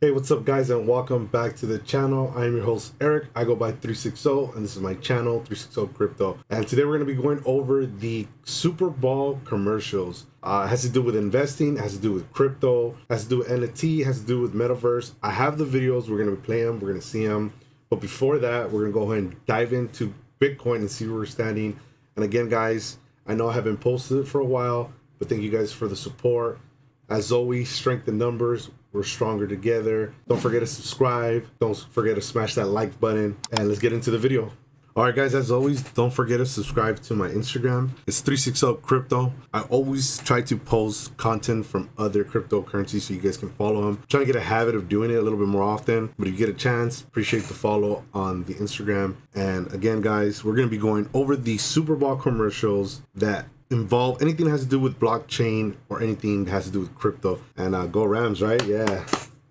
Hey, what's up guys, and welcome back to the channel. I am your host Eric. I go by 360 and this is my channel, 360 Crypto. And today we're going to be going over the Super Bowl commercials. It has to do with investing, it has to do with crypto, it has to do with NFT, it has to do with metaverse. I have the videos, we're going to be playing them, we're going to see them. But before that, we're going to go ahead and dive into Bitcoin and see where we're standing. And again guys, I know I haven't posted it for a while, but thank you guys for the support. As always, strength in numbers. We're stronger together. Don't forget to subscribe. Don't forget to smash that like button. And let's get into the video. All right, guys, as always, don't forget to subscribe to my Instagram. It's 360 Crypto. I always try to post content from other cryptocurrencies so you guys can follow them. I'm trying to get a habit of doing it a little bit more often. But if you get a chance, appreciate the follow on the Instagram. And again, guys, we're going to be going over the Super Bowl commercials that involve anything that has to do with blockchain or anything that has to do with crypto. And go Rams, right? Yeah,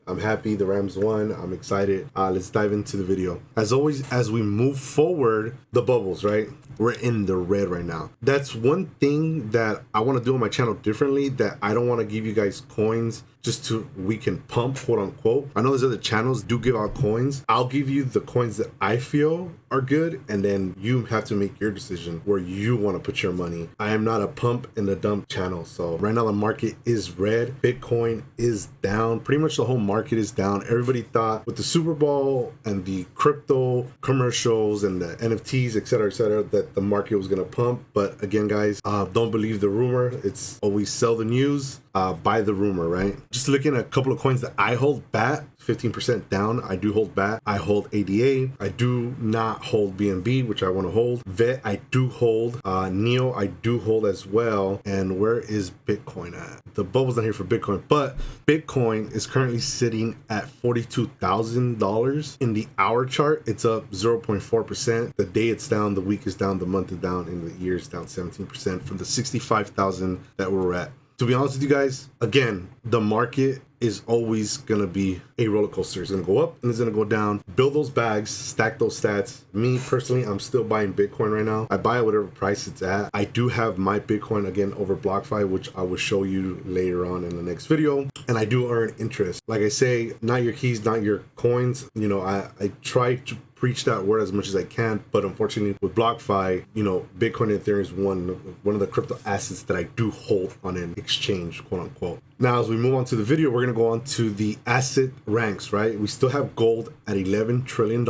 I'm happy the Rams won. I'm excited. Let's dive into the video. As always, as we move forward, the bubbles, right? We're in the red right now. That's one thing that I want to do on my channel differently, that I don't want to give you guys coins just to we can pump, quote unquote. I know there's other channels do give out coins. I'll give you the coins that I feel are good, and then you have to make your decision where you want to put your money. I am not a pump and a dump channel. So right now the market is red. Bitcoin is down. Pretty much the whole market is down. Everybody thought with the Super Bowl and the crypto commercials and the NFTs, etc., that the market was going to pump. But again, guys, don't believe the rumor. It's always sell the news, buy the rumor, right? Just looking at a couple of coins that I hold, BAT, 15% down. I do hold BAT. I hold ADA. I do not hold BNB, which I want to hold. VET, I do hold. NEO, I do hold as well. And where is Bitcoin at? The bubble's not here for Bitcoin, but Bitcoin is currently sitting at $42,000. In the hour chart, it's up 0.4%. The day it's down, the week is down, the month is down, and the year is down 17% from the 65,000 that we're at. To be honest with you guys, again, the market is always going to be a roller coaster. It's going to go up and it's going to go down. Build those bags, stack those stats. Me personally, I'm still buying Bitcoin right now. I buy at whatever price it's at. I do have my Bitcoin again over BlockFi, which I will show you later on in the next video. And I do earn interest. Like I say, not your keys, not your coins. You know, I try to preach that word as much as I can, but unfortunately with BlockFi, you know, Bitcoin and Ethereum is one of the crypto assets that I do hold on an exchange, quote unquote. Now, as we move on to the video, we're going to go on to the asset ranks, right? We still have gold at $11 trillion.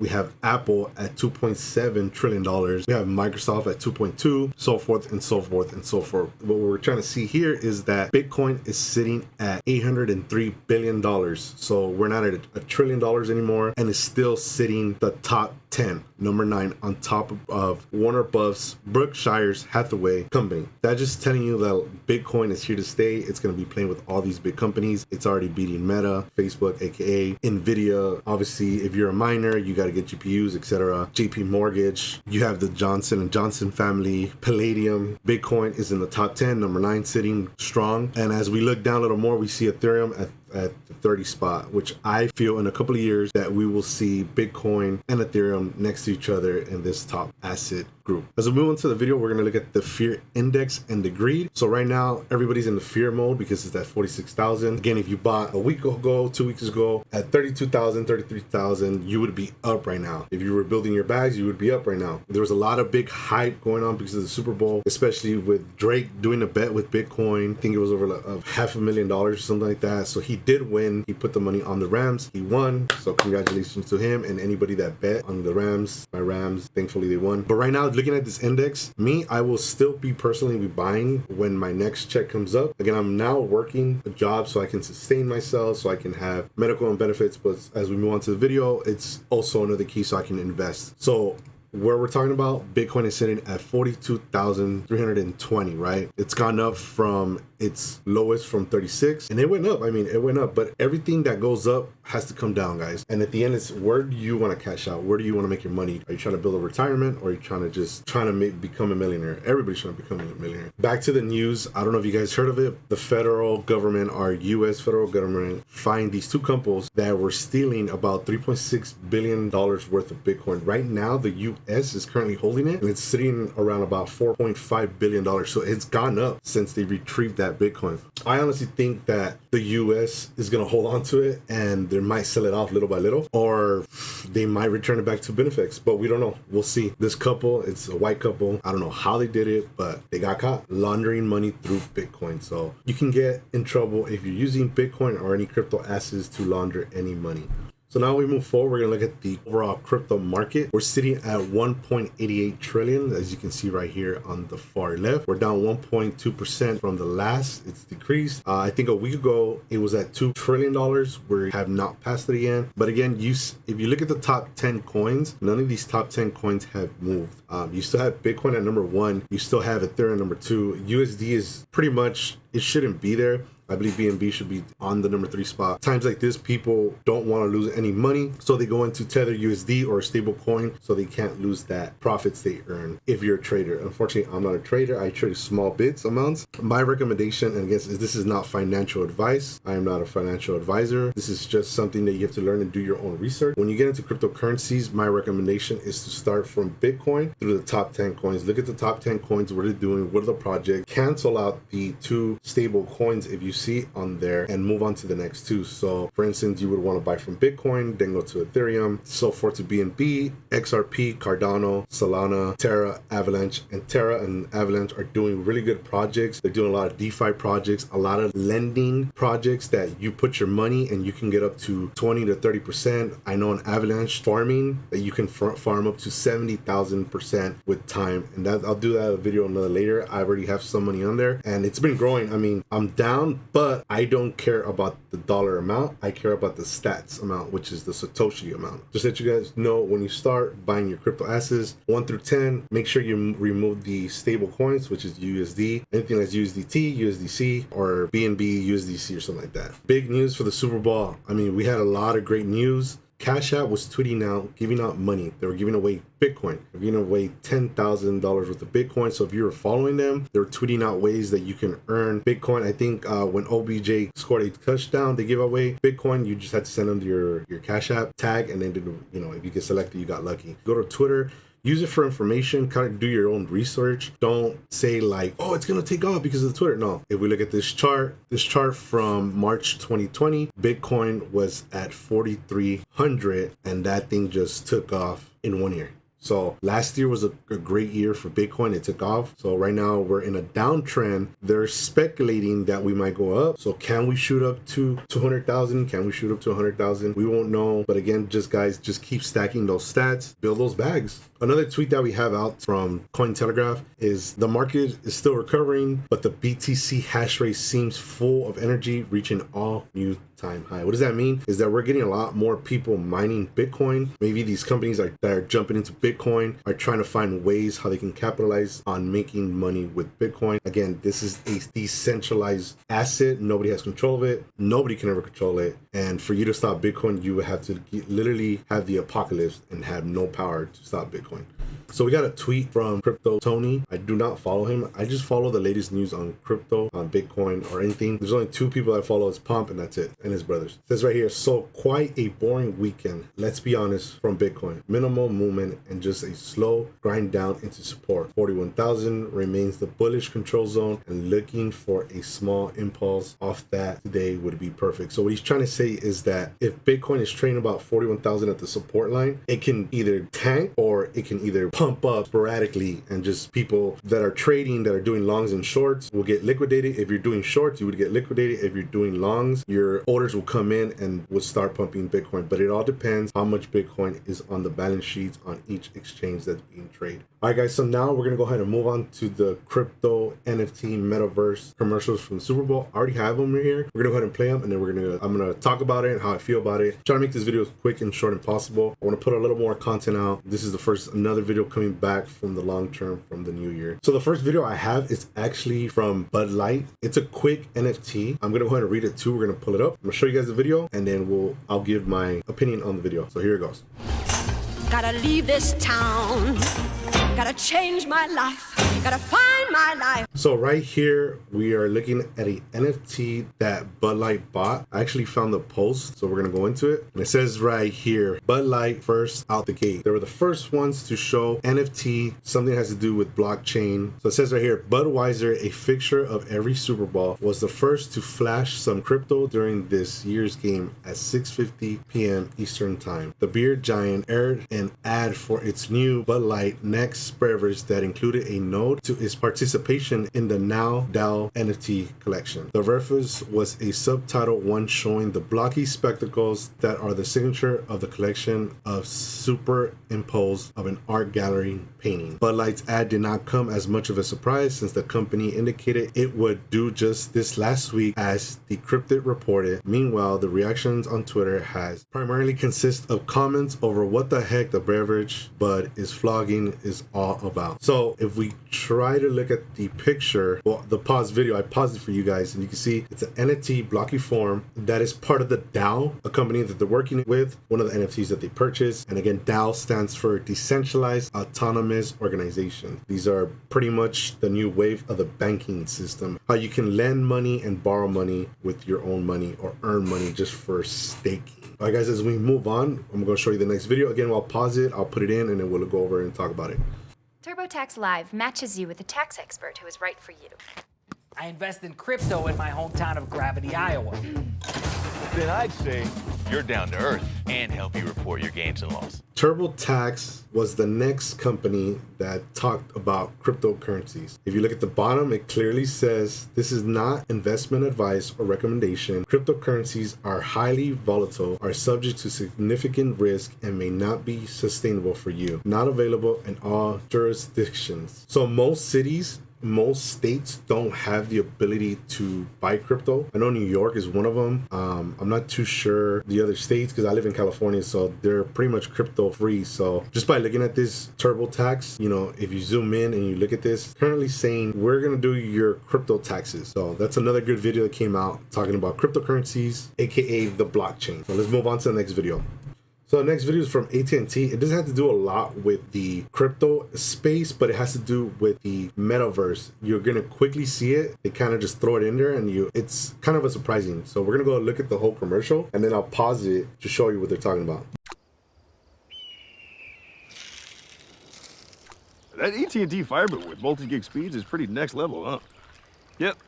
We have Apple at $2.7 trillion. We have Microsoft at 2.2, so forth and so forth and so forth. What we're trying to see here is that Bitcoin is sitting at $803 billion. So we're not at $1 trillion anymore, and it's still sitting the top 10, number 9, on top of Warner Buffett's Berkshire's Hathaway company. That's just telling you that Bitcoin is here to stay. It's going to be playing with all these big companies. It's already beating Meta, Facebook, aka Nvidia. Obviously, if you're a miner, you got to get GPUs, etc. JP Mortgage. You have the Johnson & Johnson family, Palladium. Bitcoin is in the top 10, number 9, sitting strong. And as we look down a little more, we see Ethereum at the 30 spot, which I feel in a couple of years that we will see Bitcoin and Ethereum next to each other in this top asset group. As we move into the video, we're going to look at the fear index and the greed. So right now, everybody's in the fear mode because it's at 46,000. Again, if you bought a week ago, 2 weeks ago at 32,000, 33,000, you would be up right now. If you were building your bags, you would be up right now. There was a lot of big hype going on because of the Super Bowl, especially with Drake doing a bet with Bitcoin. I think it was over $500,000 or something like that. So he did win. He put the money on the Rams. He won. So congratulations to him and anybody that bet on the Rams. My Rams, thankfully they won. But right now, looking at this index, I will still be personally buying when my next check comes up. Again, I'm now working a job so I can sustain myself, so I can have medical and benefits. But as we move on to the video, it's also another key so I can invest. So where we're talking about, Bitcoin is sitting at 42,320, right? It's gone up from its lowest from 36, and it went up. I mean, it went up, but everything that goes up has to come down, guys. And at the end, it's where do you want to cash out? Where do you want to make your money? Are you trying to build a retirement, or are you trying to become a millionaire? Everybody's trying to become a millionaire. Back to the news. I don't know if you guys heard of it. The federal government, our U.S. federal government, fined these two couples that were stealing about $3.6 billion worth of Bitcoin. Right now, the U.S. is currently holding it, and it's sitting around about $4.5 billion. So it's gone up since they retrieved that Bitcoin. I honestly think that the U.S. is going to hold on to it, and they might sell it off little by little, or they might return it back to benefits, but we don't know. We'll see. This couple, it's a white couple. I don't know how they did it, but they got caught laundering money through Bitcoin. So you can get in trouble if you're using Bitcoin or any crypto assets to launder any money. So now we move forward, we're gonna look at the overall crypto market. We're sitting at 1.88 trillion, as you can see right here on the far left. We're down 1.2% from the last. It's decreased. I think a week ago, it was at $2 trillion. We have not passed it again. But again, if you look at the top 10 coins, none of these top 10 coins have moved. You still have Bitcoin at number 1. You still have Ethereum at number 2. USD is pretty much, it shouldn't be there. I believe BNB should be on the number 3 spot. Times like this, people don't want to lose any money, so they go into Tether USD or a stable coin, so they can't lose that profits they earn if you're a trader. Unfortunately, I'm not a trader. I trade small bits amounts. My recommendation, and again, this is not financial advice. I am not a financial advisor. This is just something that you have to learn and do your own research. When you get into cryptocurrencies, my recommendation is to start from Bitcoin through the top 10 coins. Look at the top 10 coins, what they're doing, what are the projects. Cancel out the 2 stable coins if you see on there and move on to the next 2. So for instance, you would want to buy from Bitcoin, then go to Ethereum, so forth to BNB, XRP, Cardano, Solana, Terra, Avalanche. And Terra and Avalanche are doing really good projects. They're doing a lot of DeFi projects, a lot of lending projects that you put your money and you can get up to 20 to 30%. I know an Avalanche farming that you can farm up to 70,000% with time, and that I'll do that video another later. I already have some money on there and it's been growing. I mean, I'm down, but I don't care about the dollar amount. I care about the stats amount, which is the Satoshi amount. Just let you guys know, when you start buying your crypto assets, 1 through 10, make sure you remove the stable coins, which is USD, anything that's USDT, USDC, or BNB, USDC, or something like that. Big news for the Super Bowl. I mean, we had a lot of great news. Cash App was tweeting out, giving out money. They were giving away Bitcoin. They're giving away $10,000 worth of Bitcoin. So if you were following them, they were tweeting out ways that you can earn Bitcoin. I think when OBJ scored a touchdown, they gave away Bitcoin. You just had to send them your Cash App tag, and then if you get selected, you got lucky. Go to Twitter. Use it for information, kind of do your own research. Don't say like, oh, it's going to take off because of the Twitter. No, if we look at this chart from March 2020, Bitcoin was at 4,300 and that thing just took off in 1 year. So last year was a great year for Bitcoin. It took off. So right now we're in a downtrend. They're speculating that we might go up. So can we shoot up to 200,000? Can we shoot up to 100,000? We won't know. But again, just keep stacking those stats, build those bags. Another tweet that we have out from Cointelegraph is the market is still recovering, but the BTC hash rate seems full of energy, reaching all new time high. What does that mean? Is that we're getting a lot more people mining Bitcoin. Maybe these companies that are jumping into Bitcoin are trying to find ways how they can capitalize on making money with Bitcoin. Again, this is a decentralized asset. Nobody has control of it. Nobody can ever control it. And for you to stop Bitcoin, you would have to literally have the apocalypse and have no power to stop Bitcoin. So we got a tweet from Crypto Tony. I do not follow him. I just follow the latest news on crypto, on Bitcoin, or anything. There's only 2 people I follow. It's Pump, and that's it, and his brothers. It says right here, so quite a boring weekend, let's be honest, from Bitcoin. Minimal movement and just a slow grind down into support. 41,000 remains the bullish control zone, and looking for a small impulse off that today would be perfect. So what he's trying to say is that if Bitcoin is trading about 41,000 at the support line, it can either tank or it can either pump up sporadically, and just people that are trading, that are doing longs and shorts, will get liquidated. If you're doing shorts, you would get liquidated. If you're doing longs, your orders will come in and will start pumping Bitcoin. But it all depends how much Bitcoin is on the balance sheets on each exchange that's being traded. All right, guys, so now we're gonna go ahead and move on to the crypto NFT metaverse commercials from the Super Bowl. I already have them right here. We're gonna go ahead and play them, and then I'm gonna talk about it and how I feel about it. Try to make this video as quick and short as possible. I want to put a little more content out. This is another video coming back from the long term from the new year. So the first video I have is actually from Bud Light. It's a quick NFT. I'm gonna go ahead and read it too. We're gonna pull it up. I'm gonna show you guys the video, and then I'll give my opinion on the video. So here it goes. Gotta leave this town. Gotta change my life. Gotta find my life. So right here, we are looking at a NFT that Bud Light bought. I actually found the post, so we're gonna go into it. And it says right here, Bud Light first out the gate. They were the first ones to show NFT, something that has to do with blockchain. So it says right here, Budweiser, a fixture of every Super Bowl, was the first to flash some crypto during this year's game at 6:50 p.m. Eastern Time. The beer giant aired an ad for its new Bud Light Next beverage that included a note to its participation in the Now DAO NFT collection. The reference was a subtitle one showing the blocky spectacles that are the signature of the collection of superimposed of an art gallery painting. Bud Light's ad did not come as much of a surprise since the company indicated it would do just this last week, as Decrypted reported. Meanwhile, the reactions on Twitter has primarily consist of comments over what the heck the beverage Bud is flogging is all about. So if we try to look at the picture, well, the paused video, I paused it for you guys, and you can see it's an NFT blocky form that is part of the DAO, a company that they're working with, one of the NFTs that they purchased. And again, DAO stands for Decentralized Autonomous Organization. These are pretty much the new wave of the banking system, how you can lend money and borrow money with your own money, or earn money just for staking. All right, guys, as we move on, I'm going to show you the next video. Again, I'll pause it, I'll put it in, and then we'll go over and talk about it. TurboTax Live matches you with a tax expert who is right for you. I invest in crypto in my hometown of Gravity, Iowa. Then I'd say you're down to earth and help you report your gains and losses. TurboTax was the next company that talked about cryptocurrencies. If you look at the bottom, it clearly says this is not investment advice or recommendation. Cryptocurrencies are highly volatile, are subject to significant risk, and may not be sustainable for you. Not available in all jurisdictions. So most states don't have the ability to buy crypto. I know New York is one of them. I'm not too sure the other states because I live in California, so they're pretty much crypto free. So just by looking at this TurboTax, you know, if you zoom in and you look at this, currently saying we're gonna do your crypto taxes. So that's another good video that came out talking about cryptocurrencies, aka the blockchain. So let's move on to the next video. So the next video is from AT&T. It doesn't have to do a lot with the crypto space, but it has to do with the metaverse. You're gonna quickly see it. They kind of just throw it in there, and it's kind of a surprising. So we're gonna go look at the whole commercial, and then I'll pause it to show you what they're talking about. That AT&T fiber with multi-gig speeds is pretty next level, huh? Yep,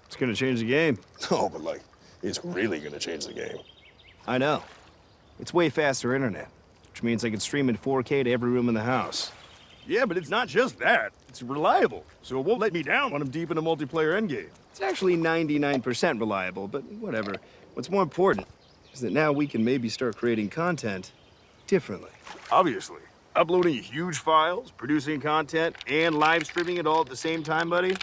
it's gonna change the game. Oh, but like, it's really gonna change the game. I know. It's way faster internet, which means I can stream in 4K to every room in the house. Yeah, but it's not just that. It's reliable, so it won't let me down when I'm deep in a multiplayer endgame. It's actually 99% reliable, but whatever. What's more important is that now we can maybe start creating content differently. Obviously. Uploading huge files, producing content, and live streaming it all at the same time, buddy?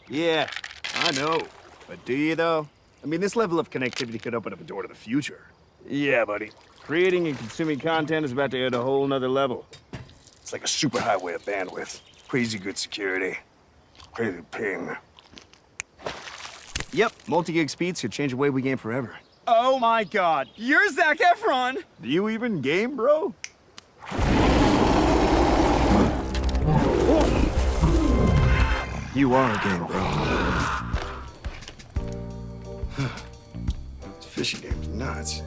Yeah, I know. But do you, though? I mean, this level of connectivity could open up a door to the future. Yeah, buddy. Creating and consuming content is about to hit a whole nother level. It's like a superhighway of bandwidth. Crazy good security. Crazy ping. Yep, multi-gig speeds could change the way we game forever. Oh my god, you're Zac Efron! Do you even game, bro? You are a game, bro. This fishing game's nuts.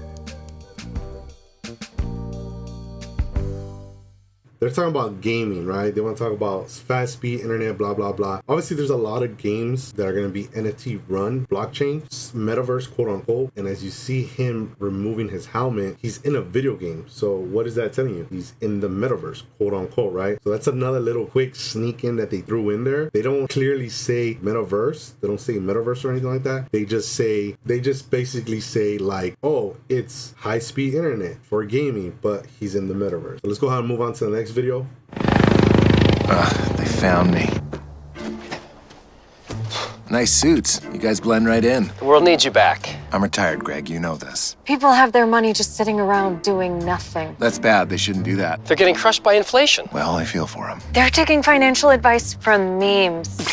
They're talking about gaming, right? They want to talk about fast speed internet, blah, blah, blah. Obviously, there's a lot of games that are going to be NFT run, blockchain, metaverse, quote unquote. And as you see him removing his helmet, he's in a video game. So what is that telling you? He's in the metaverse, quote unquote, right? So that's another little quick sneak in that they threw in there. They don't clearly say metaverse. They don't say metaverse or anything like that. They just basically say like, oh, it's high speed internet for gaming, but he's in the metaverse. So let's go ahead and move on to the next video. They found me. Nice suits. You guys blend right in. The world needs you back. I'm retired, Greg. You know this. People have their money just sitting around doing nothing. That's bad. They shouldn't do that. They're getting crushed by inflation. Well, I feel for them. They're taking financial advice from memes.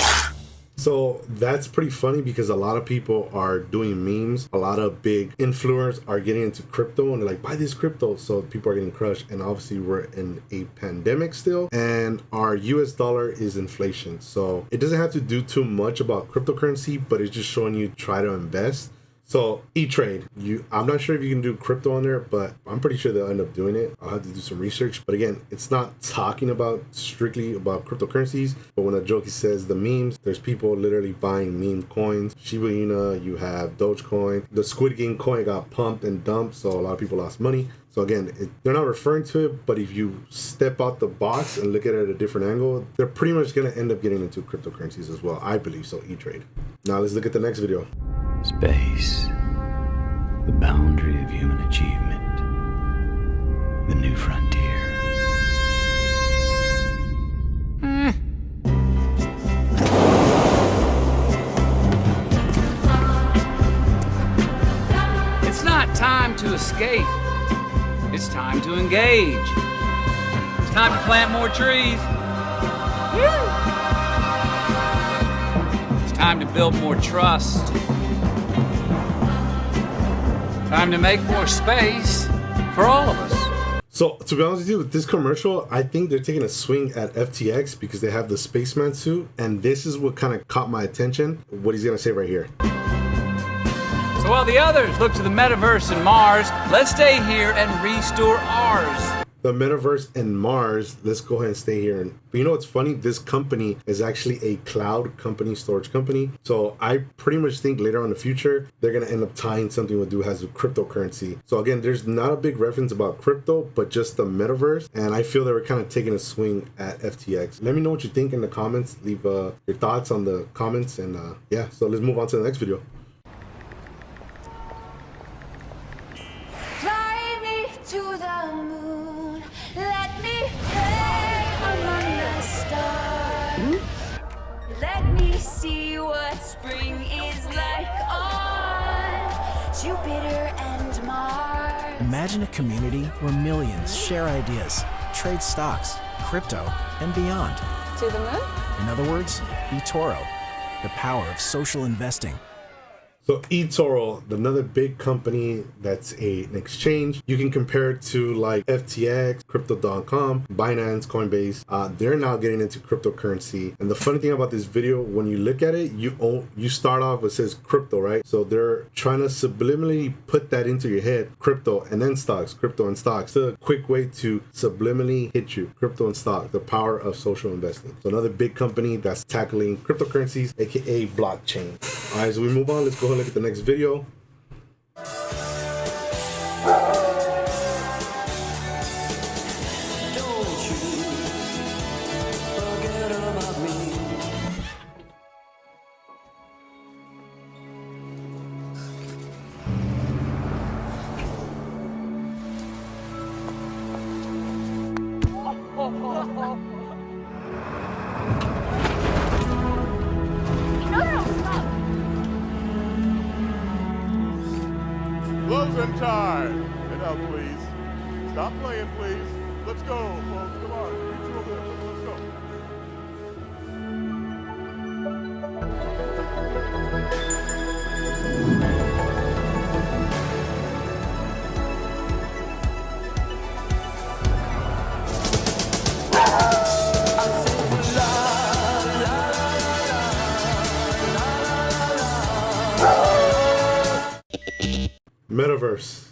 So that's pretty funny because a lot of people are doing memes. A lot of big influencers are getting into crypto and they're like, buy this crypto. So people are getting crushed. And obviously we're in a pandemic still and our US dollar is inflation. So it doesn't have to do too much about cryptocurrency, but it's just showing you try to invest. So E-Trade, I'm not sure if you can do crypto on there, but I'm pretty sure they'll end up doing it. I'll have to do some research. But again, it's not talking about strictly about cryptocurrencies. But when a jokey says the memes, there's people literally buying meme coins. Shiba Inu, you have Dogecoin. The Squid Game coin got pumped and dumped, so a lot of people lost money. So again, they're not referring to it, but if you step out the box and look at it at a different angle, they're pretty much going to end up getting into cryptocurrencies as well. I believe so, E-Trade. Now let's look at the next video. Space, the boundary of human achievement, the new frontier. It's not time to escape. It's time to engage. It's time to plant more trees. It's time to build more trust. Time to make more space for all of us. So to be honest with you, with this commercial, I think they're taking a swing at FTX because they have the spaceman suit. And this is what kind of caught my attention, what he's going to say right here. So while the others look to the metaverse and Mars, let's stay here and restore ours. The metaverse and Mars, let's go ahead and stay here. But you know what's funny? This company is actually a cloud company, storage company. So I pretty much think later on in the future, they're going to end up tying something with has with cryptocurrency. So again, there's not a big reference about crypto, but just the metaverse. And I feel they were kind of taking a swing at FTX. Let me know what you think in the comments. Leave your thoughts on the comments. And yeah, so let's move on to the next video. Fly me to the moon. Let me play among the stars. Let me see what spring is like on Jupiter and Mars. Imagine a community where millions share ideas, trade stocks, crypto, and beyond. To the moon? In other words, eToro, the power of social investing. So eToro, another big company that's an exchange. You can compare it to like FTX, Crypto.com, Binance, CoinBase. They're now getting into cryptocurrency. And the funny thing about this video, when you look at it, you start off with says crypto, right? So they're trying to subliminally put that into your head, crypto and then stocks, crypto and stocks. It's a quick way to subliminally hit you, crypto and stock, the power of social investing. So another big company that's tackling cryptocurrencies, aka blockchain. All right, so we move on. Let's go ahead and look at the next video. Closing time. Get out, please. Stop playing, please. Let's go, folks. Come on. Reach over there. Let's go. Metaverse.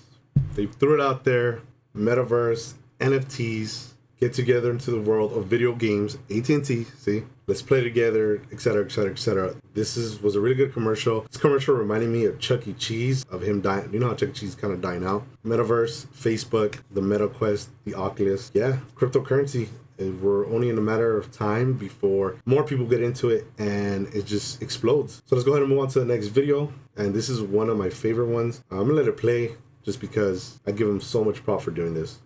They threw it out there. Metaverse, NFTs, get together into the world of video games. AT&T, see? Let's play together, etc., etc., etc. This was a really good commercial. This commercial reminded me of Chuck E. Cheese, of him dying. You know how Chuck E. Cheese kind of dying out? Metaverse, Facebook, the Meta Quest, the Oculus. Yeah, cryptocurrency. We're only in a matter of time before more people get into it and it just explodes. So let's go ahead and move on to the next video. And this is one of my favorite ones. I'm gonna let it play just because I give him so much props for doing this.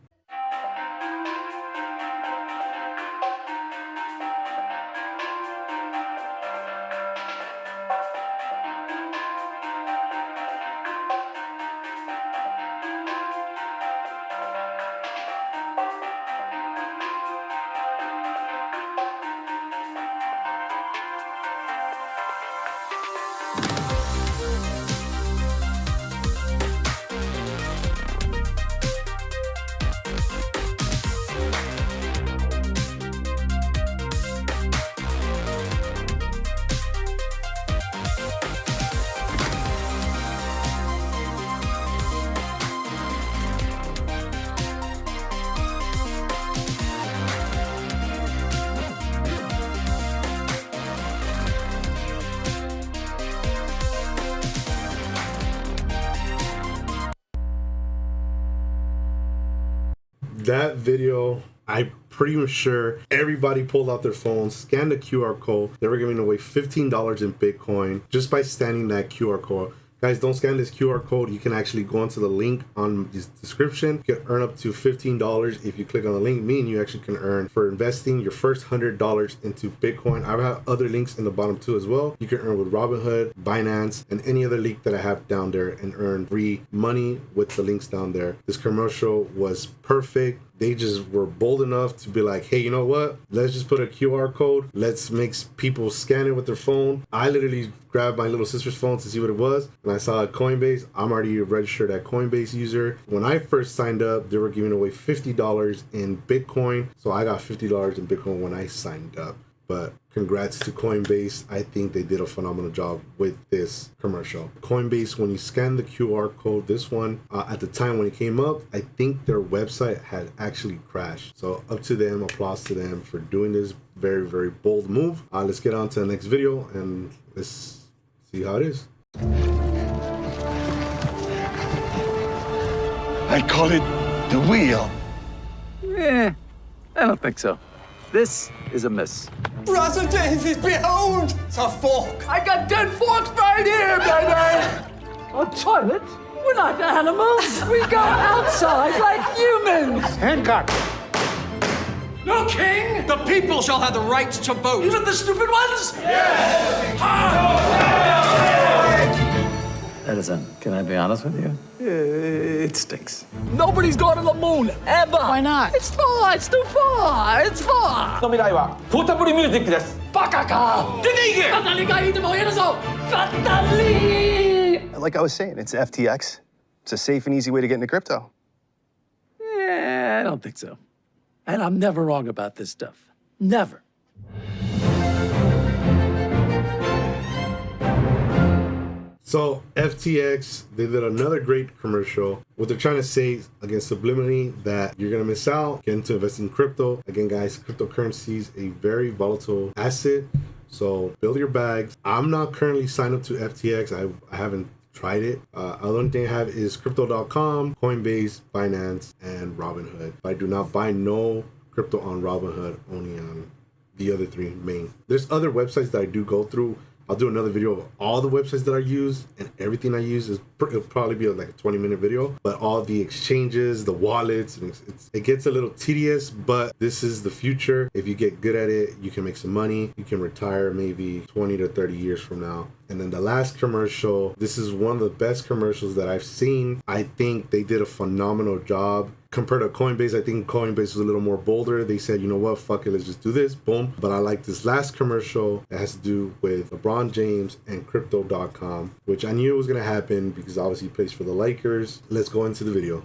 That video, I'm pretty sure everybody pulled out their phones, scanned the QR code. They were giving away $15 in Bitcoin just by scanning that QR code. Guys, don't scan this QR code. You can actually go onto the link on this description. You can earn up to $15 if you click on the link. Me and you actually can earn for investing your first $100 into Bitcoin. I have other links in the bottom too as well. You can earn with Robinhood, Binance, and any other link that I have down there and earn free money with the links down there. This commercial was perfect. They just were bold enough to be like, hey, you know what? Let's just put a QR code. Let's make people scan it with their phone. I literally grabbed my little sister's phone to see what it was. And I saw Coinbase. I'm already registered at Coinbase user. When I first signed up, they were giving away $50 in Bitcoin. So I got $50 in Bitcoin when I signed up. But congrats to Coinbase. I think they did a phenomenal job with this commercial. Coinbase, when you scan the QR code, this one, at the time when it came up, I think their website had actually crashed. So up to them, applause to them for doing this very, very bold move. Let's get on to the next video and let's see how it is. I call it the wheel. I don't think so. This is a miss. Brother David, behold! It's a fork. I got 10 forks right here, baby! A toilet? We're not animals. We go outside like humans. Hancock. No king! The people shall have the right to vote. Even the stupid ones? Edison, can I be honest with you? It stinks. Nobody's gone to the moon, ever. Why not? It's far. It's too far. It's far. の未来はポータブルミュージックです。バカか。出て行け。語りがいいとも言えるぞ。語り。 Like I was saying, it's FTX. It's a safe and easy way to get into crypto. I don't think so. And I'm never wrong about this stuff. Never. So FTX, they did another great commercial. What they're trying to say against subliminally that you're gonna miss out, get into investing in crypto. Again, guys, cryptocurrency is a very volatile asset. So build your bags. I'm not currently signed up to FTX. I haven't tried it. The only thing I have is crypto.com, Coinbase, Binance, and Robinhood. I do not buy no crypto on Robinhood, only on the other three main. There's other websites that I do go through. I'll do another video of all the websites that I use, and everything I use it'll probably be like a 20-minute video, but all the exchanges, the wallets, and it gets a little tedious, but this is the future. If you get good at it, you can make some money. You can retire maybe 20 to 30 years from now. And then the last commercial, this is one of the best commercials that I've seen. I think they did a phenomenal job. Compared to Coinbase, I think Coinbase was a little more bolder. They said, you know what, fuck it, let's just do this, boom. But I like this last commercial that has to do with LeBron James and Crypto.com, which I knew it was gonna happen because obviously he plays for the Lakers. Let's go into the video.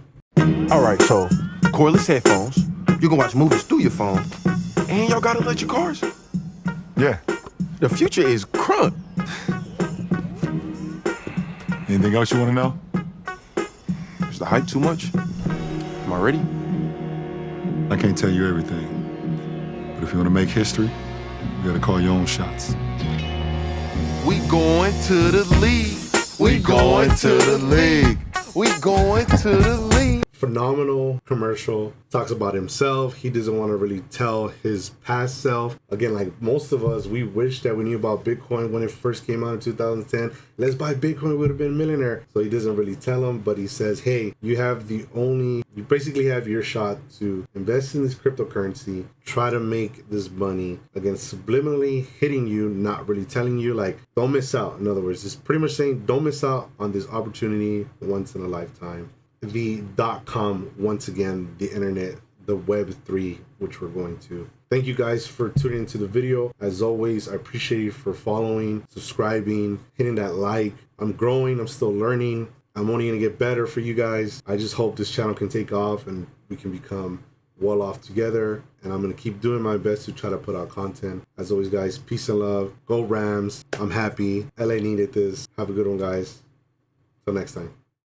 All right, so cordless headphones. You can watch movies through your phone, and y'all got electric cars. Yeah. The future is crunk. Anything else you want to know? Is the hype too much? Am I ready? I can't tell you everything, but if you want to make history, you gotta call your own shots. We going to the league. We going to the league. We going to the league. Phenomenal commercial. Talks about himself. He doesn't want to really tell his past self. Again, like most of us, we wish that we knew about Bitcoin when it first came out in 2010. Let's buy Bitcoin, we would have been a millionaire. So he doesn't really tell him, but he says, hey, you basically have your shot to invest in this cryptocurrency, try to make this money. Again, subliminally hitting you, not really telling you, like, don't miss out. In other words, it's pretty much saying, don't miss out on this opportunity once in a lifetime. The .com, once again, the internet, the Web3, which we're going to. Thank you guys for tuning into the video. As always, I appreciate you for following, subscribing, hitting that like. I'm growing, I'm still learning. I'm only gonna get better for you guys. I just hope this channel can take off and we can become well off together. And I'm gonna keep doing my best to try to put out content. As always, guys, peace and love. Go Rams. I'm happy. LA needed this. Have a good one, guys. Till next time.